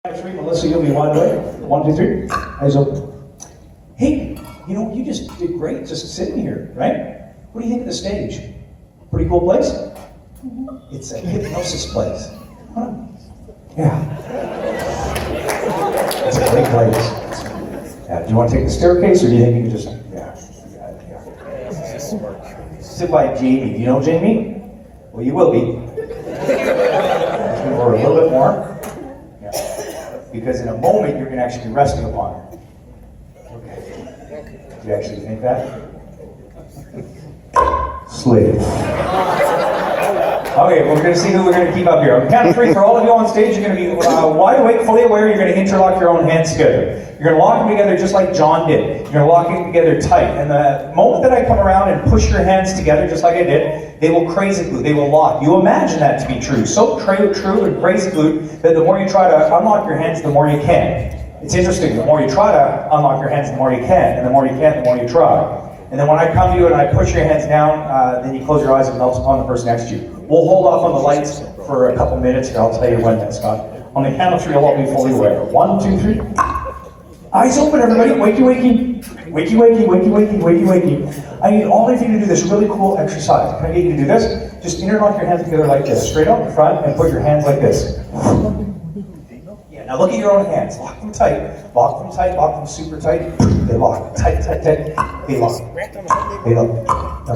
Three, Melissa, you'll be wide awake. 1, 2, 3. Eyes open. Hey, you just did great just sitting here, right? What do you think of the stage? Pretty cool place? It's a hypnosis place. Huh? Yeah. It's a great place. Yeah. Do you want to take the staircase, or do you think you can just... Yeah. Sit by Jamie. Do you know Jamie? Well, you will be. Let's move over a little bit more. Because in a moment, you're going to actually be resting upon her. Okay. Do you actually think that? Slave. Okay, well, we're going to see who we're going to keep up here. On the count of 3, for all of you on stage, you're going to be wide awake, fully aware. You're going to interlock your own hands together. You're going to lock them together just like John did. You're going to lock them together tight. And the moment that I come around and push your hands together just like I did, they will crazy glue. They will lock. You imagine that to be true. So true and crazy glued that the more you try to unlock your hands, the more you can. It's interesting. The more you try to unlock your hands, the more you can. And the more you can, the more you try. And then when I come to you and I push your hands down, then you close your eyes and melt upon the person next to you. We'll hold off on the lights for a couple minutes here. I'll tell you when that's done. On the count of 3, you'll all be fully aware. 1, 2, 3. Eyes open, everybody. Wakey, wakey. Wakey, wakey, wakey, wakey, wakey, wakey. I need all of you to do this really cool exercise. Can I get you to do this? Just interlock your hands together like this. Straight out in front and put your hands like this. Yeah, now look at your own hands. Lock them tight. Lock them tight. Lock them super tight. They lock. Tight, tight, tight. They lock. They lock. No.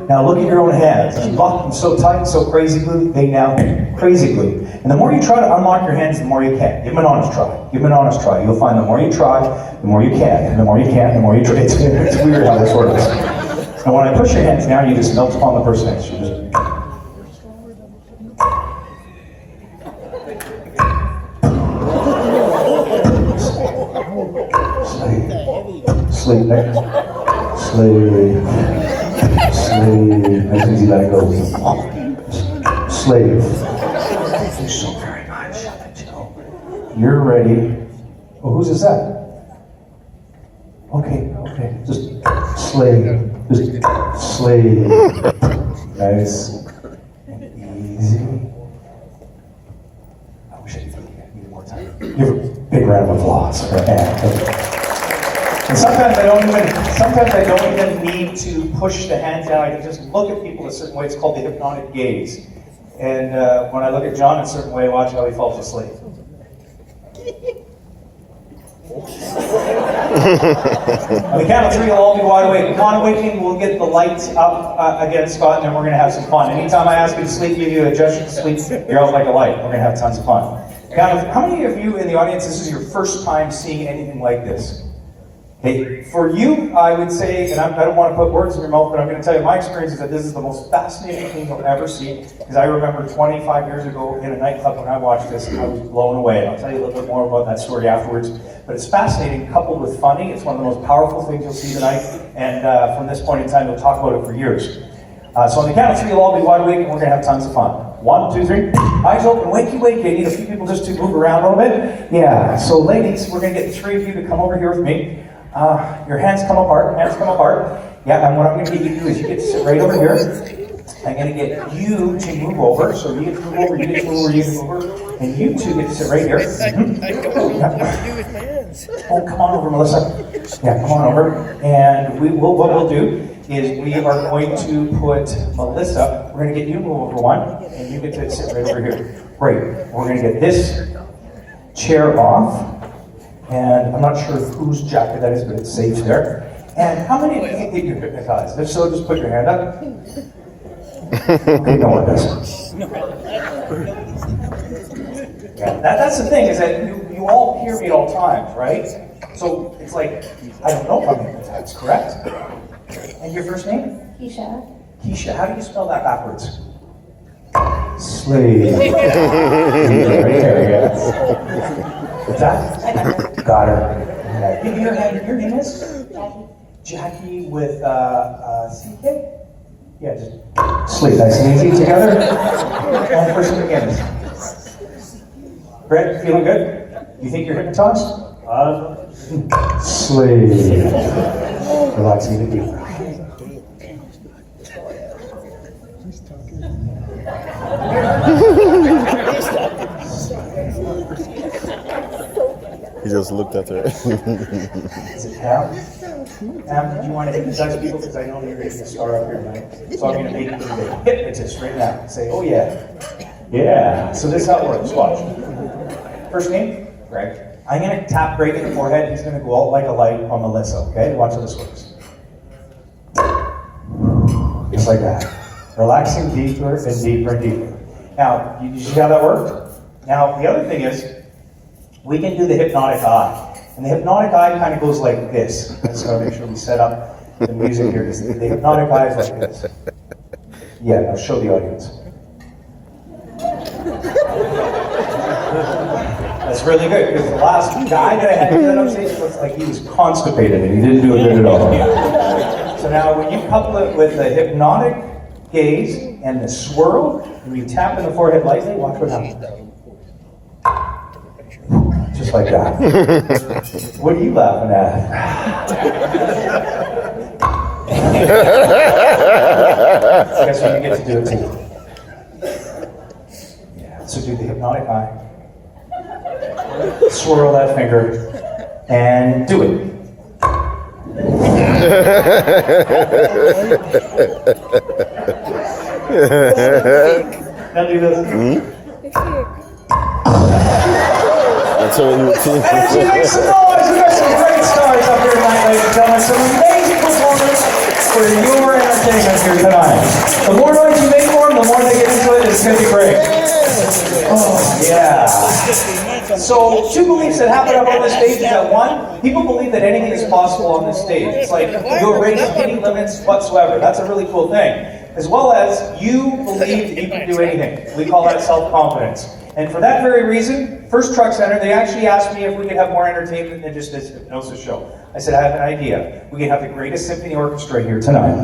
Now look at your own hands. You lock them so tight, so crazy glue, they now crazy glue. And the more you try to unlock your hands, the more you can. Give them an honest try. Give them an honest try. You'll find the more you try, the more you can. And the more you can, the more you try. It's weird how this works. And when I push your hands now, you just melt upon the person next to you. Just... Sleep. Nice and easy, let it go. Slave. Thank you so very much. You're ready. Oh, whose is that? Okay. Just slave. Just slave. Nice and easy. I wish I could need more time. Give a big round of applause for Anne. And sometimes I don't even need to push the hands down. I can just look at people a certain way. It's called the hypnotic gaze. And when I look at John in a certain way, watch how he falls asleep. On the count of 3, you'll all be wide awake. Upon awakening, we'll get the lights up again, Scott, and then we're going to have some fun. Anytime I ask you to sleep, give you a gesture to sleep, you're out like a light. We're going to have tons of fun. Now, how many of you in the audience, this is your first time seeing anything like this? Hey, for you, I would say, and I don't want to put words in your mouth, but I'm going to tell you my experience is that this is the most fascinating thing you'll ever see. Because I remember 25 years ago in a nightclub when I watched this, I was blown away. I'll tell you a little bit more about that story afterwards. But it's fascinating, coupled with funny. It's one of the most powerful things you'll see tonight. And from this point in time, we'll talk about it for years. So on the count of 3, you'll all be wide awake, and we're going to have tons of fun. 1, 2, 3. Eyes open, wakey, wakey. I need a few people just to move around a little bit. Yeah, so ladies, we're going to get the 3 of you to come over here with me. Your hands come apart. Yeah, and what I'm going to get you to do is you get to sit right over here. I'm going to get you to move over. So you get to move over, you get to move over, you get to move over. And you two get to sit right here. Mm-hmm. I don't know what to do with my hands. Oh, come on over, Melissa. Yeah, come on over. And what we'll do is we are going to put Melissa, we're going to get you to move over one, and you get to sit right over here. Great. We're going to get this chair off. And I'm not sure whose jacket that is, but it's safe there. And how many of you think that you're hypnotized? If so, just put your hand up. Okay, no one does. Yeah, that's the thing, is that you all hear me at all times, right? So it's like, I don't know if I'm hypnotized, correct? And your first name? Keisha. Keisha, how do you spell that backwards? Slave. Right there, yes. What's that? Got her. Your name is? Jackie with CK? Yeah, just sleep nice and easy together. One person again. Brett, feeling good? You think you're hypnotized? Sleep. Relax even deeper. just looked at her. Is it Pam? Pam, did you want to hypnotize people? Because I know you're going to be a star up here tonight. So I'm going to make you the hypnotist right now. Say, oh yeah. Yeah. So this is how it works. Watch. First name? Greg. I'm going to tap Greg in the forehead. He's going to go out like a light on Melissa. Okay? Watch how this works. Just like that. Relaxing deeper and deeper and deeper. Now, you see how that worked? Now, the other thing is, we can do the hypnotic eye. And the hypnotic eye kind of goes like this. Just gotta make sure we set up the music here. The hypnotic eye is like this. Yeah, now show the audience. That's really good, because the last guy that I had to do that on stage looks like he was constipated and he didn't do it good at all. So now when you couple it with the hypnotic gaze and the swirl, and you tap in the forehead lightly, watch what happens. Just like that. What are you laughing at? Guess what, you get to do it too. Yeah, so do the hypnotic eye. Swirl that finger and do it. Now do this. That's so Make some noise! We got some great stars up here tonight, ladies and gentlemen. Some amazing performers for your entertainment here tonight. The more noise you make for them, the more they get into it. It's going to be great. Oh, yeah. So, two beliefs that happen up on the stage is that one, people believe that anything is possible on this stage. It's like you erase any limits whatsoever. That's a really cool thing. As well as you believe that you can do anything. We call that self-confidence. And for that very reason, First Truck Center, they actually asked me if we could have more entertainment than just this hypnosis show. I said, I have an idea. We can have the greatest symphony orchestra here tonight.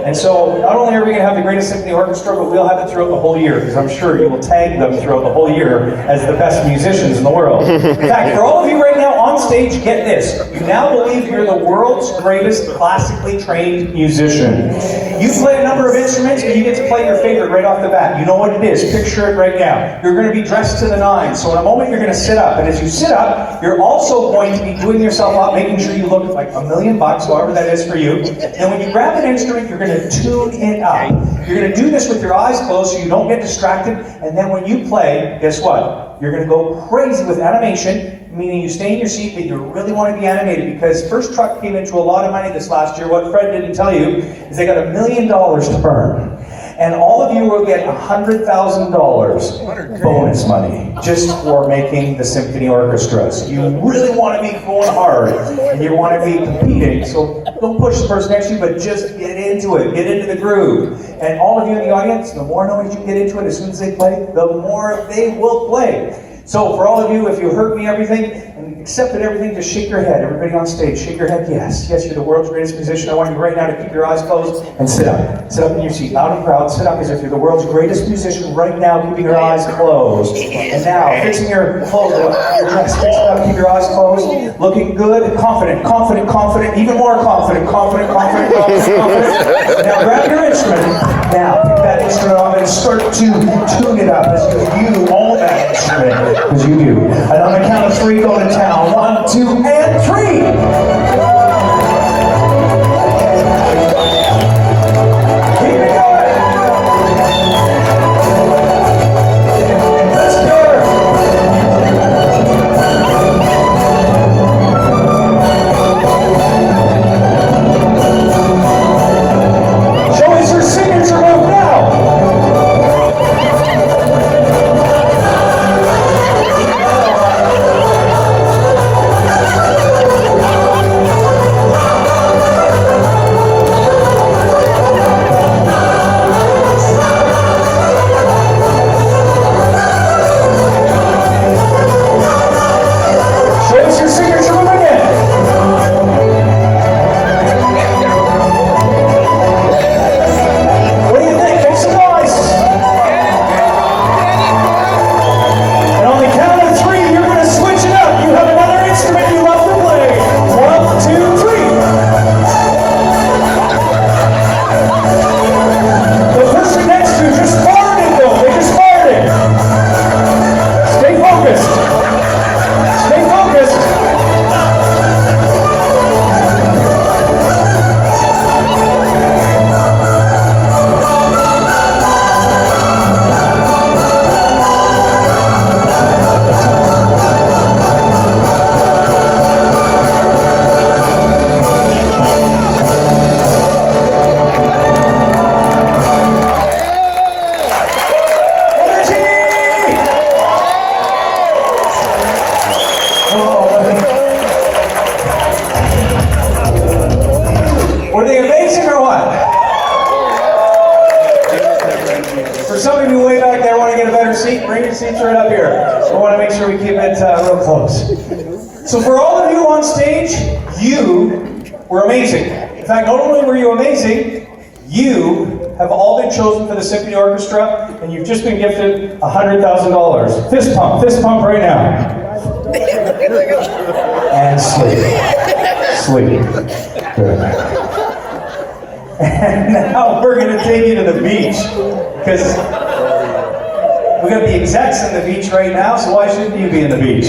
And so, not only are we going to have the greatest symphony orchestra, but we'll have it throughout the whole year, because I'm sure you will tag them throughout the whole year as the best musicians in the world. In fact, for all of you right now on stage, get this. You now believe you're the world's greatest classically trained musician. You play a number of instruments, but you get to play your favorite right off the bat. You know what it is. Picture it right now. You're going to be dressed to the nines. So in a moment, you're going to sit up. And as you sit up, you're also going to be doing yourself up, making sure you look like $1 million, however that is for you. And when you grab an instrument, you're going to tune it up. You're going to do this with your eyes closed so you don't get distracted. And then when you play, guess what? You're going to go crazy with animation, meaning you stay in your seat, but you really want to be animated, because First Truck came into a lot of money this last year. What Fred didn't tell you is they got $1 million to burn. And all of you will get $100,000 bonus money just for making the symphony orchestras. You really want to be going hard, and you want to be competing, so don't push the person next to you, but just get into it, get into the groove. And all of you in the audience, the more noise you get into it as soon as they play, the more they will play. So for all of you, if you heard me everything and accepted everything, just shake your head. Everybody on stage, shake your head. Yes, yes, you're the world's greatest musician. I want you right now to keep your eyes closed and sit up. Sit up in your seat, loud and proud. Sit up as if you're the world's greatest musician right now, keeping your eyes closed. And now, fixing your clothes, your dress, fix it up, keep your eyes closed. Looking good, confident, confident, confident, even more confident, confident, confident, confident, confident. Now grab your instrument. Now pick that instrument up and start to tune it up as you own that instrument. Because you do. And on the count of 3, go to town. 1, 2, and 3! a seat. Bring your seats right up here. We want to make sure we keep it real close. So for all of you on stage, you were amazing. In fact, not only were you amazing, you have all been chosen for the Symphony Orchestra, and you've just been gifted $100,000. Fist pump right now. And sleep. Good. And now we're going to take you to the beach, because we got the execs in the beach right now, so why shouldn't you be in the beach?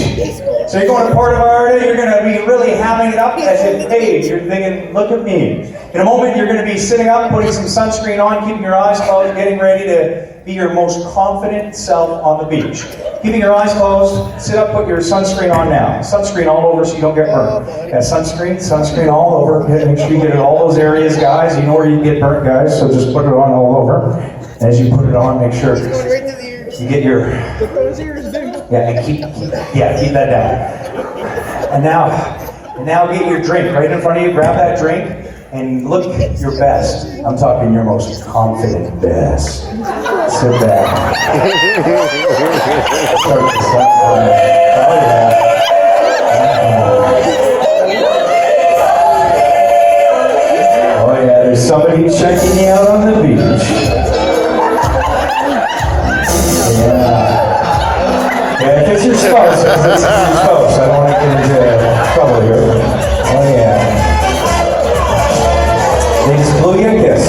So you're going to Puerto Vallarta, you're going to be really hamming it up as if, hey, you're thinking, look at me. In a moment, you're going to be sitting up, putting some sunscreen on, keeping your eyes closed, getting ready to be your most confident self on the beach. Keeping your eyes closed, sit up, put your sunscreen on now. Sunscreen all over so you don't get burned. Yeah, sunscreen all over. Make sure you get it in all those areas, guys. You know where you get burnt, guys, so just put it on all over. As you put it on, make sure you get your... Yeah, keep that down. And now get your drink right in front of you. Grab that drink and look your best. I'm talking your most confident best. Sit back. Start to set down. Oh yeah. Oh yeah, there's somebody checking you out on the beach. Yeah, if it's your spouse, I don't want to get into trouble here. Oh yeah. They just blew you a kiss.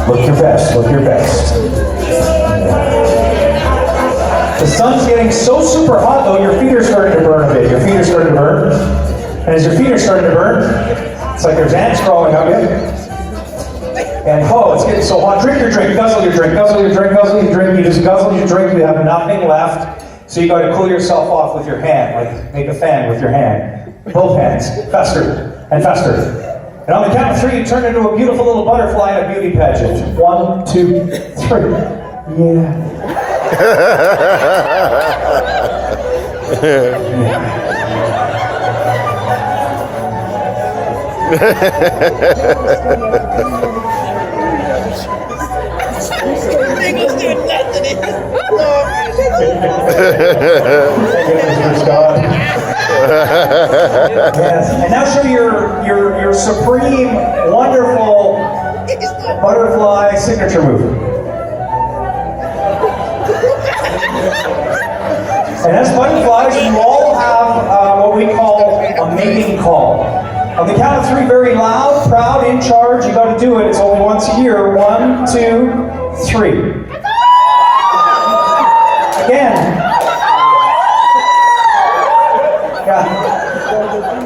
Look your best. The sun's getting so super hot though, your feet are starting to burn a bit. And as your feet are starting to burn, it's like there's ants crawling up you. And it's getting so hot. Drink your drink, guzzle your drink. You just guzzle your drink, you have nothing left. So you got to cool yourself off with your hand, like make a fan with your hand. Both hands, faster and faster. And on the count of 3, you turn into a beautiful little butterfly in a beauty pageant. 1, 2, 3. Yeah. Yes. And now show your supreme, wonderful butterfly signature move. And as butterflies, you all have what we call a mating call. On the count of 3, very loud, proud, in charge. You got to do it. It's only once a year. 1, 2, 3. Again.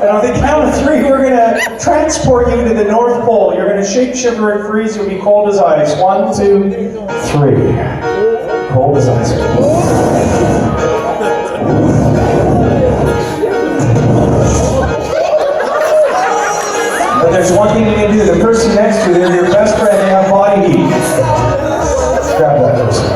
And on the count of 3, we're going to transport you to the North Pole. You're going to shake, shiver, and freeze. You'll be cold as ice. 1, 2, 3. Cold as ice. But there's one thing you can do. The person next to you, they're your best friend, they have body heat. Grab that person.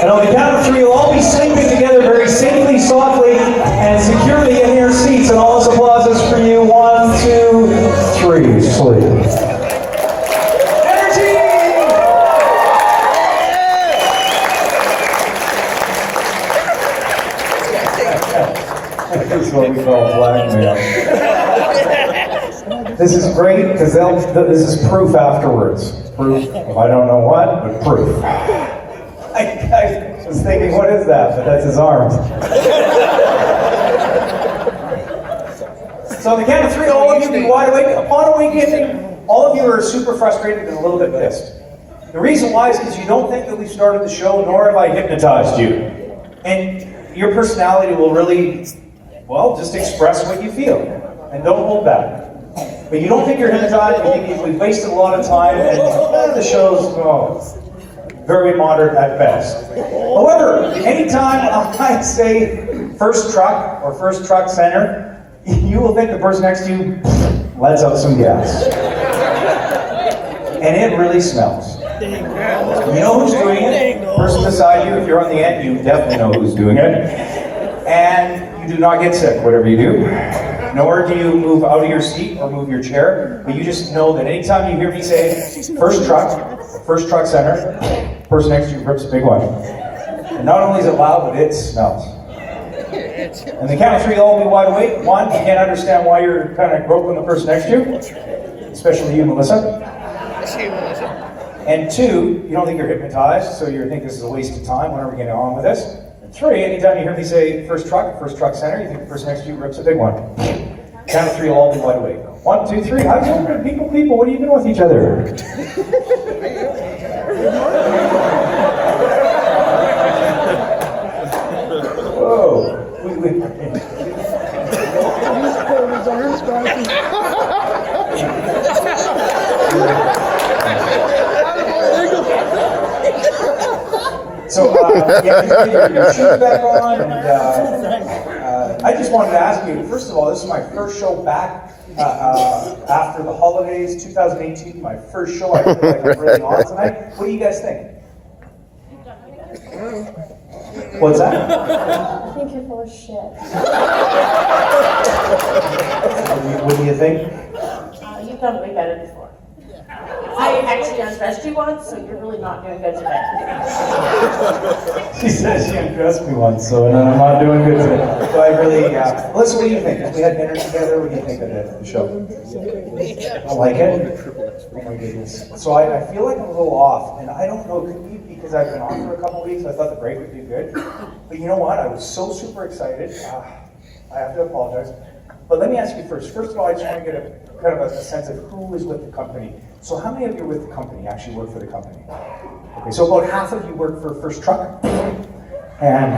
And on the count of 3, you'll all be sleeping together very safely, softly, and securely in your seats. And all this applause is for you. 1, 2, 3. Sleep. This is what we call blackmail. This is great because this is proof afterwards. Proof of I don't know what, but proof. I was thinking, what is that? But that's his arms. So on the count of 3, all of you be wide awake. Upon awakening, all of you are super frustrated and a little bit pissed. The reason why is because you don't think that we've started the show, nor have I hypnotized you. And your personality will really, well, just express what you feel. And don't hold back. But you don't think you're hypnotized, you think we've wasted a lot of time, and the show's, very moderate at best. However, anytime I say first truck or first truck center, you will think the person next to you lets out some gas. And it really smells. You know who's doing it? person beside you, if you're on the end, you definitely know who's doing it. And you do not get sick, whatever you do. Nor do you move out of your seat or move your chair, but you just know that anytime you hear me say, first truck center, person next to you rips a big one. And not only is it loud, but it smells. And the count of three, all be wide awake. One, you can't understand why you're kind of groping the person next to you, especially you, Melissa. And two, you don't think you're hypnotized, so you think this is a waste of time. When are we getting on with this? And three, anytime you hear me say first truck center, you think the person next to you rips a big one. Count of three, all be wide awake. 1, 2, 3. How's it going? People, what are you doing with each other? Whoa. So, yeah, just get your shoes back on, and I just wanted to ask you, first of all, this is my first show back after the holidays, 2018, my first show. I feel like I'm really on tonight. What do you guys think? What's that? I think you're full of shit. What do you think? You've done way better before. I actually undressed you once, so you're really not doing good today. She said she undressed me once, so and I'm not doing good today. So I really, Melissa, what do you think? If we had dinner together, what do you think of the show? I like it? Oh my goodness. So I feel like I'm a little off, and I don't know, could be because I've been on for a couple of weeks, I thought the break would be good. But you know what? I was so super excited. I have to apologize. But let me ask you first. First of all, I just want to get a kind of a sense of who is with the company. So how many of you are with the company, actually work for the company? Okay, so about half of you work for First Truck. And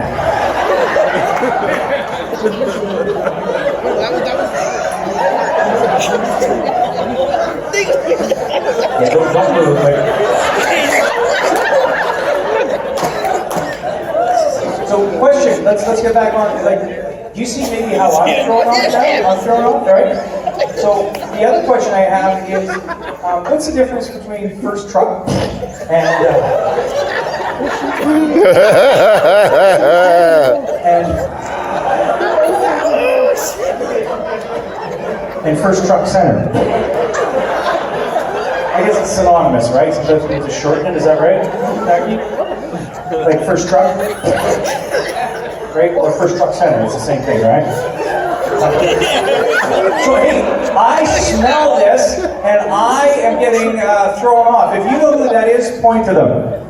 yeah, don't move. So question, let's get back on. Like, do you see maybe how I'm throwing off now? I'm throwing off, right? So the other question I have is, what's the difference between First Truck and First Truck Center? I guess it's synonymous, right? Sometimes we have to shorten it, is that right, Jackie? Like First Truck? Right? Or First Truck Center, it's the same thing, right? So hey, I smell this, and I am getting thrown off. If you know who that is, point to them.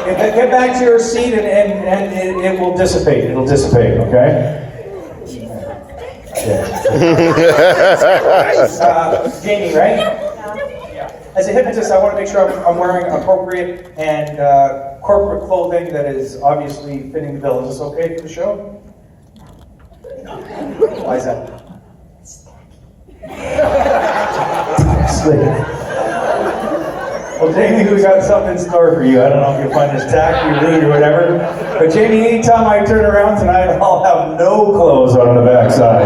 Get back to your seat, and it will dissipate. It'll dissipate, okay? Yeah. Jamie, right? Yeah. As a hypnotist, I want to make sure I'm wearing appropriate and corporate clothing that is obviously fitting the bill. Is this okay for the show? Why is that? Well, Jamie, we got something in store for you. I don't know if you'll find this tacky or rude or whatever. But Jamie, anytime I turn around tonight, I'll have no clothes on the backside.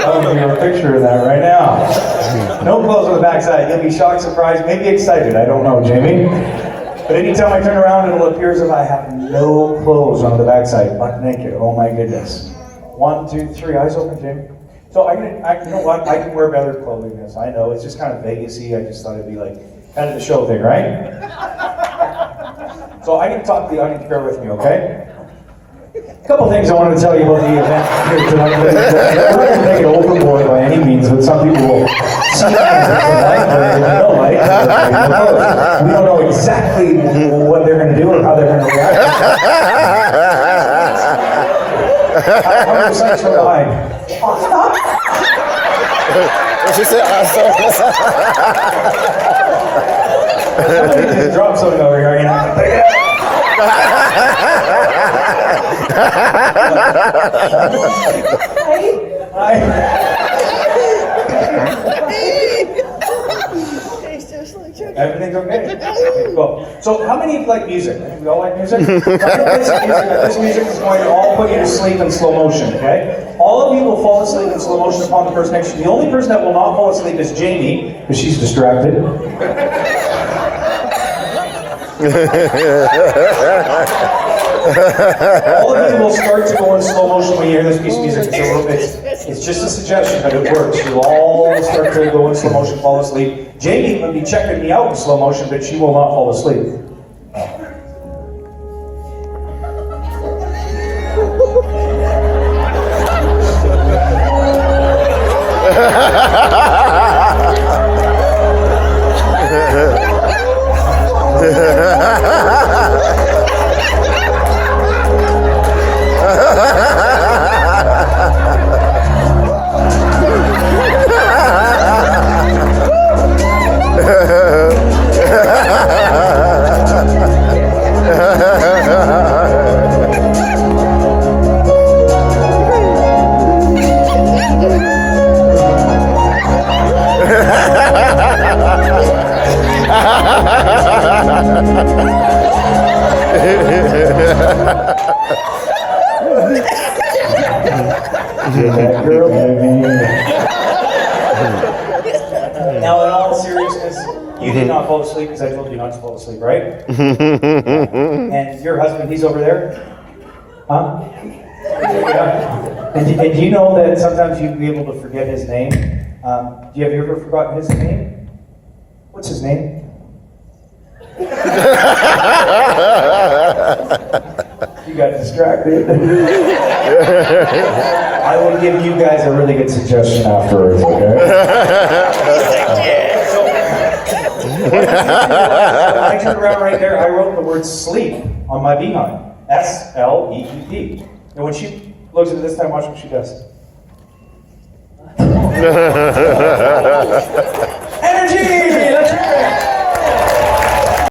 I'll give you a picture of that right now. No clothes on the backside. You'll be shocked, surprised, maybe excited. I don't know, Jamie. But anytime I turn around, it'll appear as if I have no clothes on the backside, butt naked. Oh my goodness. 1, 2, 3, eyes open, Jamie. So you know what? I can wear better clothing than this. I know it's just kind of Vegas-y. I just thought it'd be like kind of the show thing, right? So I need to talk to the audience. Bear with me, okay? A couple things I wanted to tell you about the event here tonight. We're not going to take it overboard by any means, but some people will see things that they like or they don't like. We don't know exactly what they're going to do or how they're going to react. How many seconds from behind? Stop! She said awesome. Somebody just dropped something over here, you know? Everything's okay. Okay, cool. So, how many of you like music? We all like music? This music is going to all put you to sleep in slow motion, okay? All of you will fall asleep in slow motion upon the person next to you. The only person that will not fall asleep is Jamie, because she's distracted. All of you will start to go in slow motion when you hear this piece of music. It's just a suggestion, but it works. You'll all start to go in slow motion, fall asleep. Jamie will be checking me out in slow motion, but she will not fall asleep. Now, in all seriousness, you did not fall asleep because I told you not to fall asleep, right? And your husband, he's over there? Huh? Yeah. And do you know that sometimes you'd be able to forget his name? Have you ever forgotten his name? What's his name? You got distracted. I will give you guys a really good suggestion afterwards, okay? When I turned around right there, I wrote the word sleep on my behind. S-L-E-E-P. And when she looks at it this time, watch what she does.